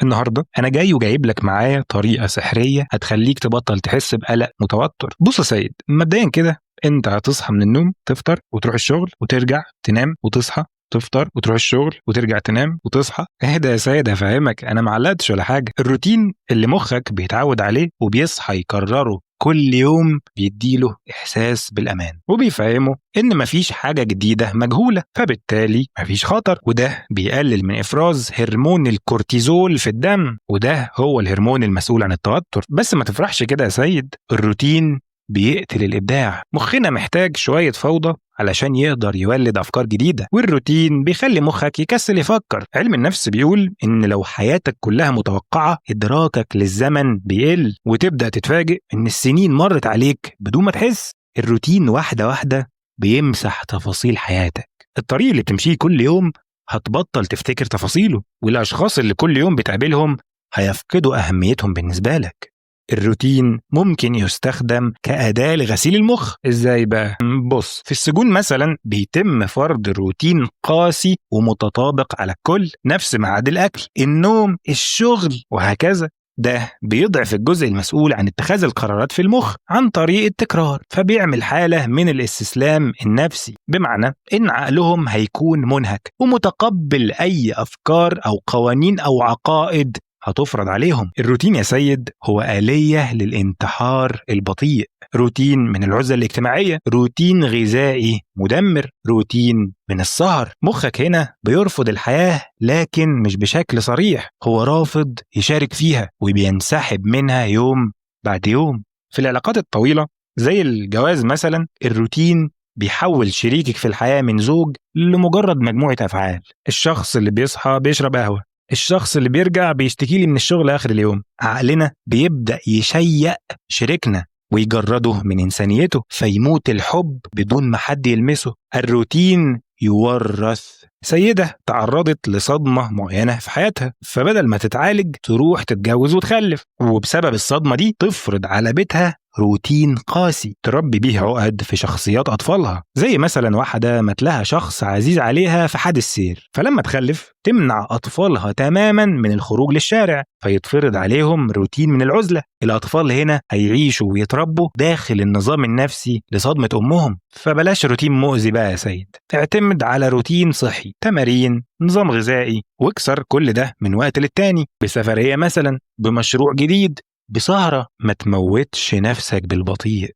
النهارده انا جاي وجايب لك معايا طريقه سحريه هتخليك تبطل تحس بقلق متوتر. بص يا سيد، مبدئيا كده انت هتصحى من النوم، تفطر وتروح الشغل وترجع تنام وتصحى، تفطر وتروح الشغل وترجع تنام وتصحى. اهدى يا سيد، هفهمك، انا ما علقتش ولا حاجه. الروتين اللي مخك بيتعود عليه وبيصحى يكرره كل يوم بيديله إحساس بالأمان وبيفهمه إن مفيش حاجة جديدة مجهولة، فبالتالي مفيش خطر. وده بيقلل من إفراز هرمون الكورتيزول في الدم، وده هو الهرمون المسؤول عن التوتر. بس ما تفرحش كده يا سيد، الروتين بيقتل الإبداع. مخنا محتاج شوية فوضى علشان يقدر يولد أفكار جديدة، والروتين بيخلي مخك يكسل يفكر. علم النفس بيقول إن لو حياتك كلها متوقعة، إدراكك للزمن بيقل وتبدأ تتفاجئ إن السنين مرت عليك بدون ما تحس. الروتين واحدة واحدة بيمسح تفاصيل حياتك. الطريق اللي بتمشيه كل يوم هتبطل تفتكر تفاصيله، والأشخاص اللي كل يوم بتقابلهم هيفقدوا أهميتهم بالنسبة لك. الروتين ممكن يستخدم كأداة لغسيل المخ. ازاي بقى؟ بص، في السجون مثلا بيتم فرض روتين قاسي ومتطابق على الكل، نفس ميعاد الأكل، النوم، الشغل، وهكذا. ده بيضعف الجزء المسؤول عن اتخاذ القرارات في المخ عن طريق التكرار، فبيعمل حالة من الاستسلام النفسي، بمعنى إن عقلهم هيكون منهك ومتقبل أي أفكار أو قوانين أو عقائد هتفرض عليهم. الروتين يا سيد هو آلية للانتحار البطيء، روتين من العزلة الاجتماعية، روتين غذائي مدمر، روتين من السهر. مخك هنا بيرفض الحياة لكن مش بشكل صريح، هو رافض يشارك فيها وبينسحب منها يوم بعد يوم. في العلاقات الطويلة زي الجواز مثلا، الروتين بيحول شريكك في الحياة من زوج لمجرد مجموعة أفعال. الشخص اللي بيصحى بيشرب قهوة، الشخص اللي بيرجع بيشتكي لي من الشغل آخر اليوم. عقلنا بيبدأ يشيء شريكنا ويجرده من إنسانيته، فيموت الحب بدون ما حد يلمسه. الروتين يورث. سيدة تعرضت لصدمة معينة في حياتها، فبدل ما تتعالج تروح تتجوز وتخلف، وبسبب الصدمة دي تفرض على بيتها روتين قاسي تربي بيه عقد في شخصيات أطفالها. زي مثلا واحدة مات لها شخص عزيز عليها في حادث سير، فلما تخلف تمنع أطفالها تماما من الخروج للشارع، فيتفرض عليهم روتين من العزلة. الأطفال هنا هيعيشوا ويتربوا داخل النظام النفسي لصدمة أمهم. فبلاش روتين مؤذي بقى يا سيد، اعتمد على روتين صحي، تمارين، نظام غذائي، واكسر كل ده من وقت للتاني، بسفرية مثلا، بمشروع جديد، بسهرة. ما تموتش نفسك بالبطيء.